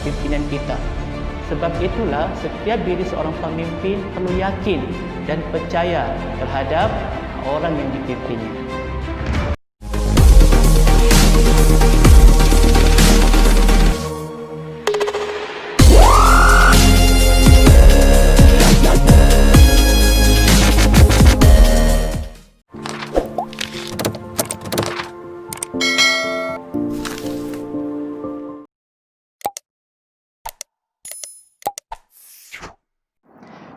pimpinan kita. Sebab itulah setiap diri seorang pemimpin perlu yakin dan percaya terhadap orang yang dipimpinnya.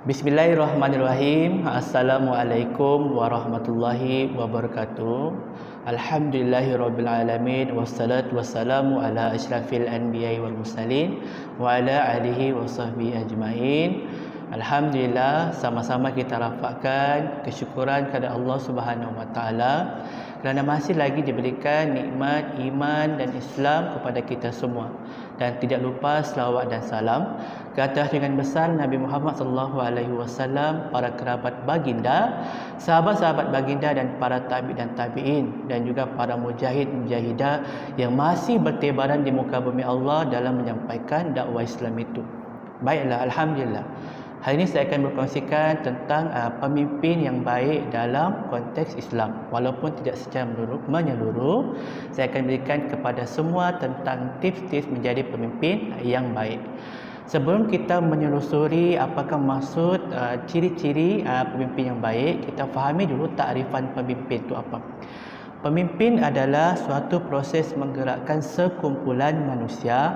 Bismillahirrahmanirrahim. Assalamualaikum warahmatullahi wabarakatuh. Alhamdulillahirabbil alamin wassalatu wassalamu ala asyrafil anbiya'i wal mursalin wa ala alihi wasahbihi ajmain. Alhamdulillah, sama-sama kita rafakkan kesyukuran kepada Allah Subhanahu wa taala kerana masih lagi diberikan nikmat iman dan Islam kepada kita semua, dan tidak lupa selawat dan salam ke atas dengan besar Nabi Muhammad sallallahu alaihi wasallam, para kerabat baginda, sahabat-sahabat baginda dan para tabi' dan tabi'in, dan juga para mujahid mujahidah yang masih bertebaran di muka bumi Allah dalam menyampaikan dakwah Islam itu. Baiklah, alhamdulillah. Hari ini saya akan berkongsikan tentang pemimpin yang baik dalam konteks Islam. Walaupun tidak secara menyeluruh, saya akan berikan kepada semua tentang tips-tips menjadi pemimpin yang baik. Sebelum kita menelusuri apakah maksud ciri-ciri pemimpin yang baik, kita fahami dulu takrifan pemimpin itu apa. Pemimpin adalah suatu proses menggerakkan sekumpulan manusia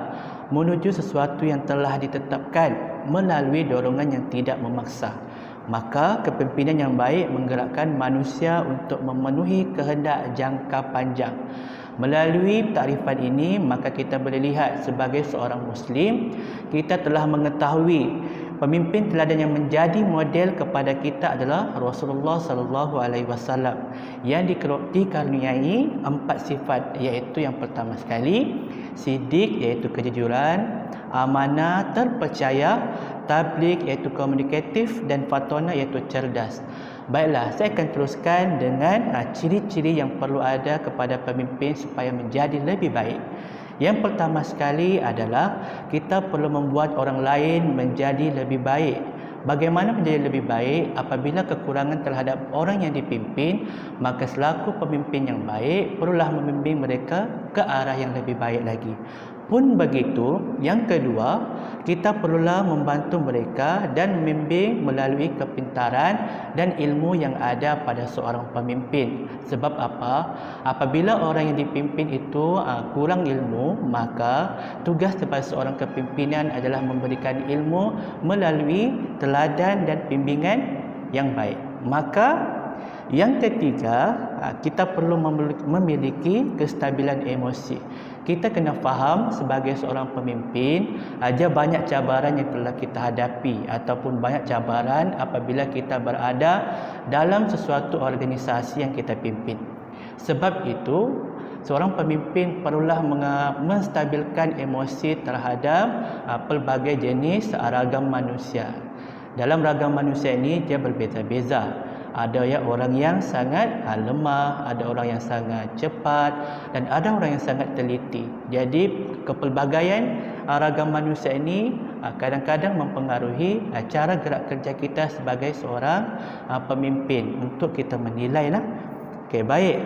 menuju sesuatu yang telah ditetapkan melalui dorongan yang tidak memaksa. Maka kepemimpinan yang baik menggerakkan manusia untuk memenuhi kehendak jangka panjang. Melalui takrifan ini, maka kita boleh lihat sebagai seorang Muslim, kita telah mengetahui pemimpin teladan yang menjadi model kepada kita adalah Rasulullah sallallahu alaihi wasallam yang dikaruniai 4 sifat, iaitu yang pertama sekali siddiq, iaitu kejujuran, amanah, terpercaya, tabligh, iaitu komunikatif, dan fatona, iaitu cerdas. Baiklah, saya akan teruskan dengan ciri-ciri yang perlu ada kepada pemimpin supaya menjadi lebih baik. Yang pertama sekali adalah kita perlu membuat orang lain menjadi lebih baik. Bagaimana menjadi lebih baik? Apabila kekurangan terhadap orang yang dipimpin, maka selaku pemimpin yang baik perlulah membimbing mereka ke arah yang lebih baik lagi. Pun begitu, yang kedua, kita perlulah membantu mereka dan membimbing melalui kepintaran dan ilmu yang ada pada seorang pemimpin. Sebab apa? Apabila orang yang dipimpin itu kurang ilmu, maka tugas kepada seorang kepimpinan adalah memberikan ilmu melalui teladan dan bimbingan yang baik. Maka yang ketiga, kita perlu memiliki kestabilan emosi. Kita kena faham sebagai seorang pemimpin, ada banyak cabaran yang telah kita hadapi ataupun banyak cabaran apabila kita berada dalam sesuatu organisasi yang kita pimpin. Sebab itu, seorang pemimpin perlulah menstabilkan emosi terhadap pelbagai jenis ragam manusia. Dalam ragam manusia ini dia berbeza-beza. Ada orang yang sangat lemah, ada orang yang sangat cepat, dan ada orang yang sangat teliti. Jadi kepelbagaian ragam manusia ini kadang-kadang mempengaruhi cara gerak kerja kita sebagai seorang pemimpin untuk kita menilai lah. Okey, baik.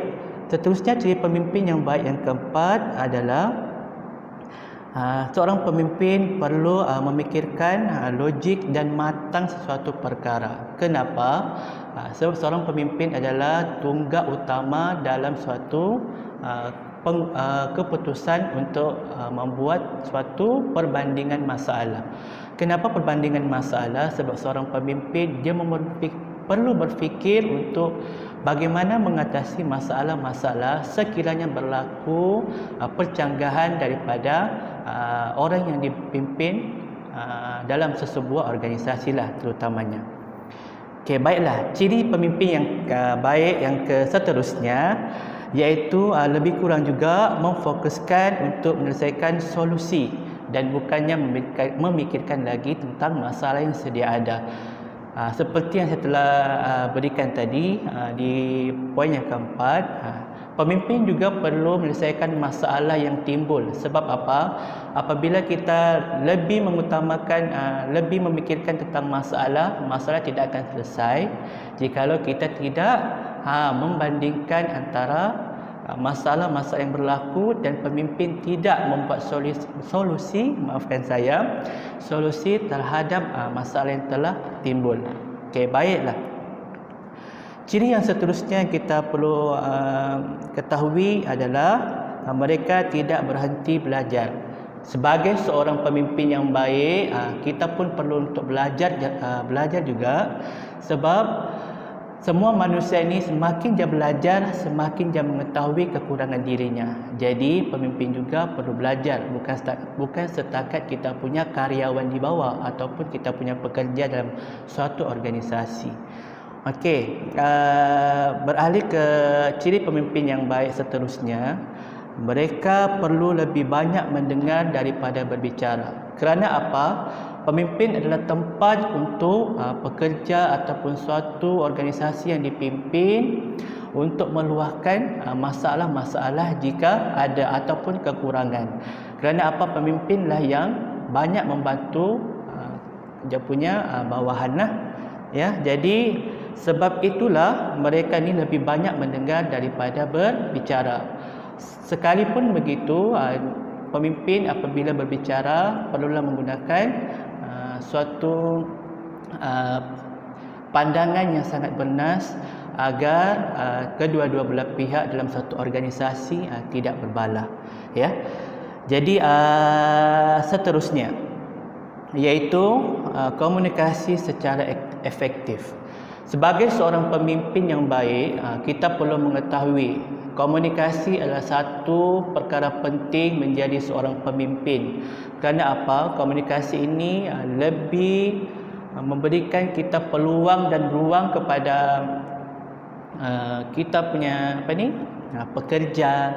Seterusnya, ciri pemimpin yang baik yang keempat adalah seorang pemimpin perlu memikirkan logik dan matang sesuatu perkara. Kenapa? Sebab seorang pemimpin adalah tunggak utama dalam suatu keputusan untuk membuat suatu perbandingan masalah. Kenapa perbandingan masalah? Sebab seorang pemimpin dia perlu berfikir untuk bagaimana mengatasi masalah-masalah sekiranya berlaku percanggahan daripada orang yang dipimpin dalam sesebuah organisasi lah terutamanya. Okey, baiklah. Ciri pemimpin yang baik yang seterusnya iaitu lebih kurang juga memfokuskan untuk menyelesaikan solusi dan bukannya memikirkan lagi tentang masalah yang sedia ada. Seperti yang saya telah berikan tadi di poin yang keempat, pemimpin juga perlu menyelesaikan masalah yang timbul. Sebab apa? Apabila kita lebih mengutamakan, lebih memikirkan tentang masalah tidak akan selesai jikalau kita tidak membandingkan antara masalah-masalah yang berlaku dan pemimpin tidak membuat solusi terhadap masalah yang telah timbul. Okey, baiklah. Ciri yang seterusnya kita perlu ketahui adalah mereka tidak berhenti belajar. Sebagai seorang pemimpin yang baik, kita pun perlu untuk belajar juga, sebab semua manusia ini semakin dia belajar, semakin dia mengetahui kekurangan dirinya. Jadi pemimpin juga perlu belajar, bukan setakat kita punya karyawan di bawah ataupun kita punya pekerja dalam suatu organisasi. Okey, beralih ke ciri pemimpin yang baik seterusnya. Mereka perlu lebih banyak mendengar daripada berbicara. Kerana apa? Pemimpin adalah tempat untuk pekerja ataupun suatu organisasi yang dipimpin untuk meluahkan masalah-masalah jika ada ataupun kekurangan. Kerana apa? Pemimpinlah yang banyak membantu dia punya bawahan lah. Ya, jadi sebab itulah mereka ni lebih banyak mendengar daripada berbicara. Sekalipun begitu, pemimpin apabila berbicara perlulah menggunakan suatu pandangan yang sangat bernas agar kedua-dua belah pihak dalam satu organisasi tidak berbalah, ya. Jadi seterusnya iaitu komunikasi secara efektif. Sebagai seorang pemimpin yang baik, kita perlu mengetahui komunikasi adalah satu perkara penting menjadi seorang pemimpin. Kerana apa? Komunikasi ini lebih memberikan kita peluang dan ruang kepada kita punya pekerja,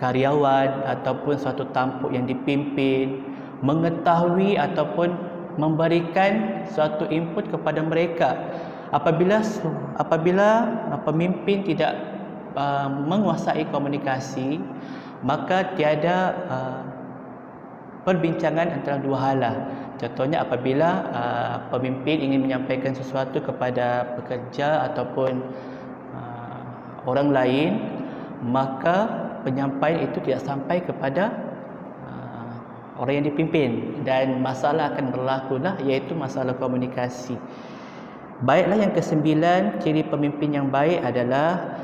karyawan ataupun suatu tampuk yang dipimpin mengetahui ataupun memberikan suatu input kepada mereka. Apabila pemimpin tidak menguasai komunikasi, maka tiada perbincangan antara dua hal lah. Contohnya apabila pemimpin ingin menyampaikan sesuatu kepada pekerja ataupun orang lain, maka penyampaian itu tidak sampai kepada orang yang dipimpin dan masalah akan berlaku lah, iaitu masalah komunikasi. Baiklah, yang kesembilan, ciri pemimpin yang baik adalah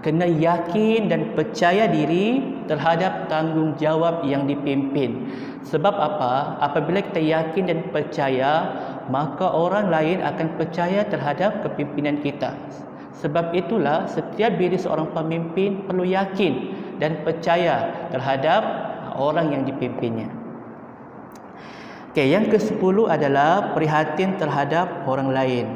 kena yakin dan percaya diri terhadap tanggungjawab yang dipimpin. Sebab apa? Apabila kita yakin dan percaya, maka orang lain akan percaya terhadap kepimpinan kita. Sebab itulah setiap diri seorang pemimpin perlu yakin dan percaya terhadap orang yang dipimpinnya. Okey, yang ke-10 adalah prihatin terhadap orang lain.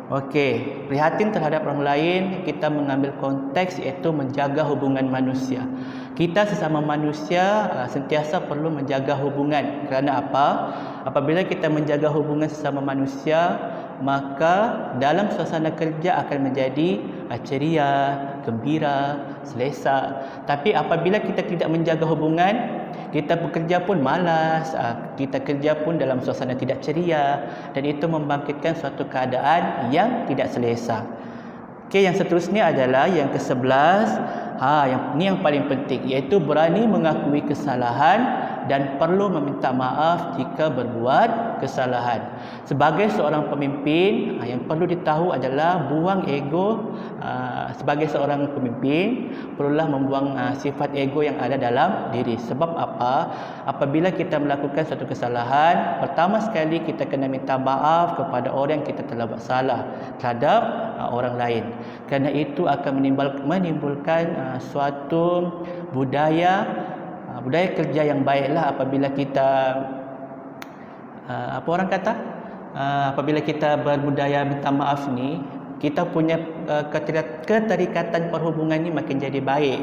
Okey, prihatin terhadap orang lain, kita mengambil konteks iaitu menjaga hubungan manusia. Kita sesama manusia sentiasa perlu menjaga hubungan. Kerana apa? Apabila kita menjaga hubungan sesama manusia, maka dalam suasana kerja akan menjadi ceria, gembira, selesa. Tapi apabila kita tidak menjaga hubungan, kita bekerja pun malas, kita kerja pun dalam suasana tidak ceria, dan itu membangkitkan suatu keadaan yang tidak selesa. Okey, yang seterusnya adalah yang ke-11. Yang paling penting, iaitu berani mengakui kesalahan dan perlu meminta maaf jika berbuat kesalahan. Sebagai seorang pemimpin, yang perlu ditahu adalah buang ego. Sebagai seorang pemimpin, perlulah membuang sifat ego yang ada dalam diri. Sebab apa? Apabila kita melakukan suatu kesalahan, pertama sekali kita kena minta maaf kepada orang yang kita telah buat salah terhadap orang lain. Kerana itu akan menimbulkan suatu budaya kerja yang baiklah. Apabila kita apabila kita berbudaya minta maaf ni, kita punya keterikatan perhubungan ni makin jadi baik.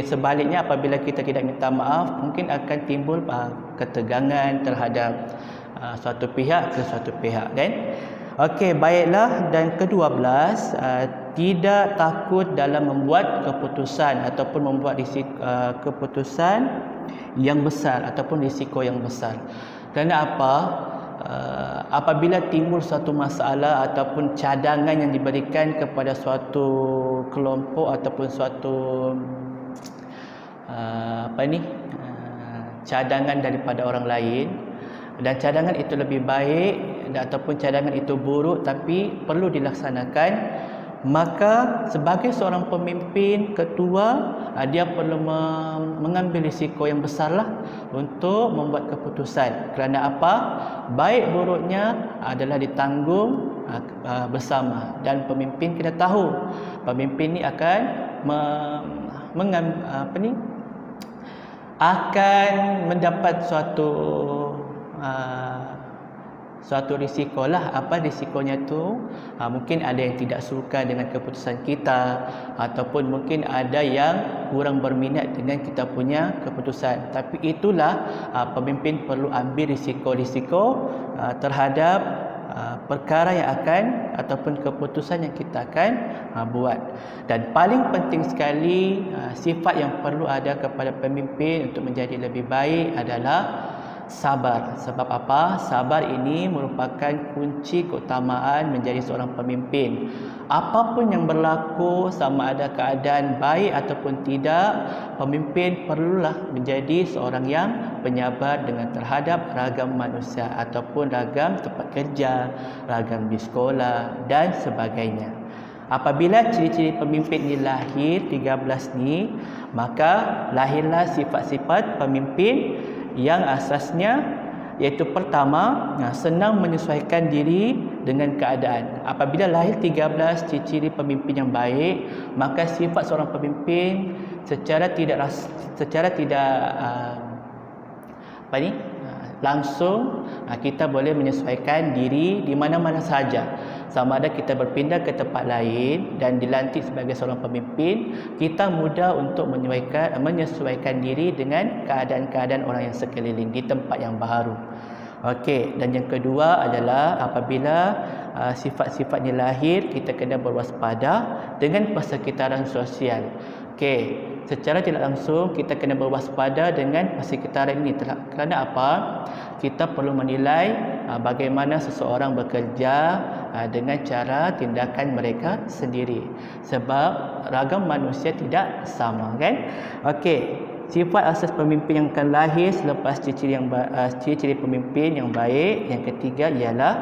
Sebaliknya, apabila kita tidak minta maaf, mungkin akan timbul ketegangan terhadap suatu pihak ke suatu pihak, kan? Okey, baiklah. Dan ke-12, tidak takut dalam membuat keputusan ataupun membuat keputusan yang besar ataupun risiko yang besar. Kerana apa? Apabila timbul suatu masalah ataupun cadangan yang diberikan kepada suatu kelompok ataupun suatu cadangan daripada orang lain, dan cadangan itu lebih baik ataupun cadangan itu buruk tapi perlu dilaksanakan, maka sebagai seorang pemimpin, ketua, dia perlu mengambil risiko yang besarlah untuk membuat keputusan. Kerana apa? Baik buruknya adalah ditanggung bersama, dan pemimpin kita tahu pemimpin ni akan akan mendapat suatu risiko lah. Apa risikonya tu? Mungkin ada yang tidak suka dengan keputusan kita, ataupun mungkin ada yang kurang berminat dengan kita punya keputusan. Tapi itulah pemimpin perlu ambil risiko-risiko terhadap perkara yang akan ataupun keputusan yang kita akan buat. Dan paling penting sekali, sifat yang perlu ada kepada pemimpin untuk menjadi lebih baik adalah sabar. Sebab apa? Sabar ini merupakan kunci keutamaan menjadi seorang pemimpin. Apapun yang berlaku, sama ada keadaan baik ataupun tidak, pemimpin perlulah menjadi seorang yang penyabar dengan terhadap ragam manusia ataupun ragam tempat kerja, ragam di sekolah dan sebagainya. Apabila ciri-ciri pemimpin ini lahir 13 ni, maka lahirlah sifat-sifat pemimpin yang asasnya, iaitu pertama, senang menyesuaikan diri dengan keadaan. Apabila lahir 13 ciri-ciri pemimpin yang baik, maka sifat seorang pemimpin secara tidak langsung kita boleh menyesuaikan diri di mana-mana saja. Sama ada kita berpindah ke tempat lain dan dilantik sebagai seorang pemimpin, kita mudah untuk menyesuaikan diri dengan keadaan-keadaan orang yang sekeliling di tempat yang baru. Okey, dan yang kedua adalah apabila sifat-sifatnya lahir, kita kena berwaspada dengan persekitaran sosial. Okey, secara tidak langsung kita kena berwaspada dengan persekitaran ini. Kerana apa? Kita perlu menilai bagaimana seseorang bekerja dengan cara tindakan mereka sendiri. Sebab ragam manusia tidak sama, kan? Okey, sifat asas pemimpin yang akan lahir selepas ciri-ciri pemimpin yang baik. Yang ketiga ialah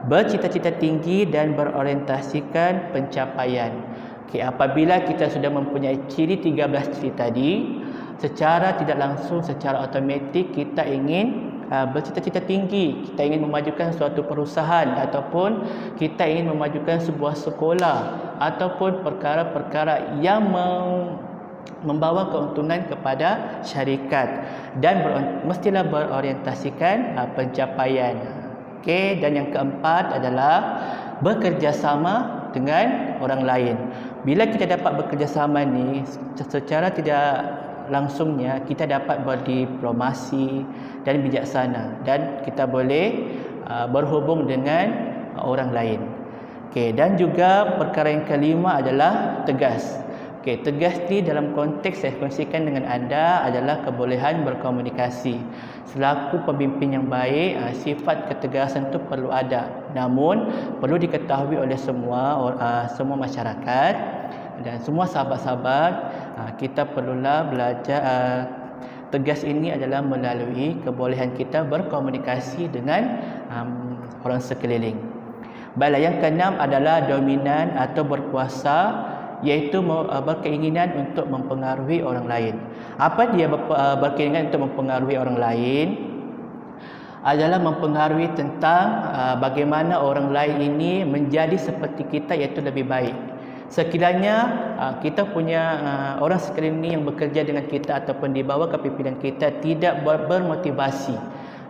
bercita-cita tinggi dan berorientasikan pencapaian. Okay, apabila kita sudah mempunyai ciri 13 ciri tadi, secara tidak langsung, secara automatik kita ingin bercita-cita tinggi. Kita ingin memajukan suatu perusahaan, ataupun kita ingin memajukan sebuah sekolah, ataupun perkara-perkara yang membawa keuntungan kepada syarikat, dan mestilah berorientasikan pencapaian. Okey, dan yang keempat adalah bekerjasama dengan orang lain. Bila kita dapat bekerjasama ni, secara tidak langsungnya kita dapat berdiplomasi dan bijaksana, dan kita boleh berhubung dengan orang lain. Okey, dan juga perkara yang kelima adalah tegas. Okey, tegas ni dalam konteks saya kongsikan dengan anda adalah kebolehan berkomunikasi. Selaku pemimpin yang baik, sifat ketegasan itu perlu ada. Namun perlu diketahui oleh semua masyarakat dan semua sahabat-sahabat, kita perlulah belajar. Tegas ini adalah melalui kebolehan kita berkomunikasi dengan orang sekeliling. Baiklah, yang keenam adalah dominan atau berkuasa, iaitu berkeinginan untuk mempengaruhi orang lain. Apa dia berkeinginan untuk mempengaruhi orang lain? Adalah mempengaruhi tentang bagaimana orang lain ini menjadi seperti kita, iaitu lebih baik. Sekiranya kita punya orang sekeliling yang bekerja dengan kita ataupun di bawah kepimpinan kita tidak bermotivasi,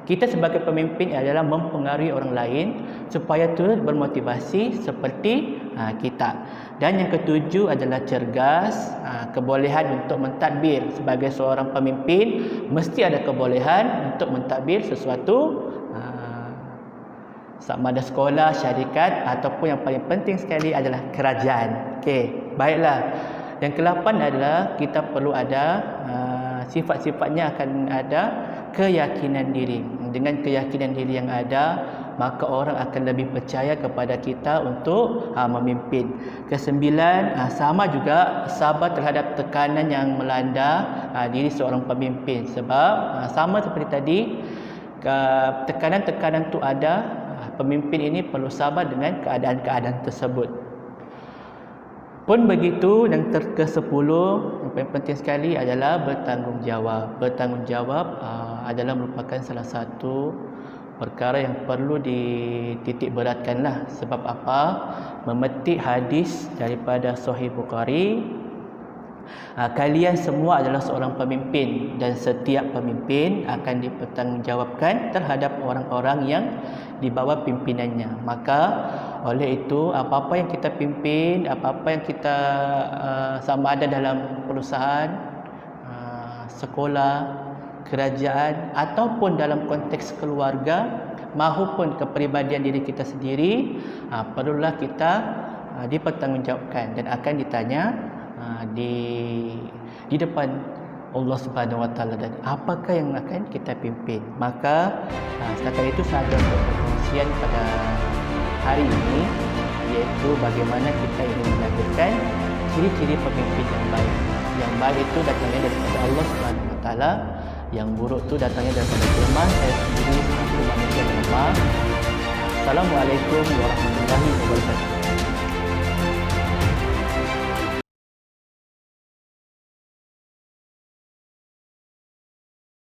kita sebagai pemimpin adalah mempengaruhi orang lain supaya turut bermotivasi seperti kita. Dan yang ketujuh adalah cergas, kebolehan untuk mentadbir. Sebagai seorang pemimpin, mesti ada kebolehan untuk mentadbir sesuatu sama ada sekolah, syarikat ataupun yang paling penting sekali adalah kerajaan. Okey, baiklah. Yang ke-8 adalah kita perlu ada sifat-sifatnya akan ada keyakinan diri. Dengan keyakinan diri yang ada, maka orang akan lebih percaya kepada kita untuk memimpin. Ke-9, sama juga sabar terhadap tekanan yang melanda diri seorang pemimpin. Sebab sama seperti tadi, tekanan-tekanan tu ada, pemimpin ini perlu sabar dengan keadaan-keadaan tersebut. Pun begitu, yang ke-10 yang paling penting sekali adalah bertanggungjawab. Bertanggungjawab adalah merupakan salah satu perkara yang perlu dititik beratkanlah. Sebab apa? Memetik hadis daripada Sahih Bukhari, kalian semua adalah seorang pemimpin dan setiap pemimpin akan dipertanggungjawabkan terhadap orang-orang yang di bawah pimpinannya. Maka oleh itu, apa-apa yang kita pimpin, apa-apa yang kita sama ada dalam perusahaan, sekolah, kerajaan ataupun dalam konteks keluarga maupun kepribadian diri kita sendiri, perlulah kita dipertanggungjawabkan dan akan ditanya di depan Allah Subhanahu Wa Taala, dan apakah yang akan kita pimpin. Maka setakat itu sahaja untuk perkongsian pada hari ini, iaitu bagaimana kita ingin melahirkan ciri-ciri pemimpin yang baik. Yang baik itu datangnya daripada Allah Subhanahu Wa Taala, yang buruk itu datangnya daripada kelemahan saya sendiri sebagai manusia yang lemah. Assalamualaikum warahmatullahi wabarakatuh.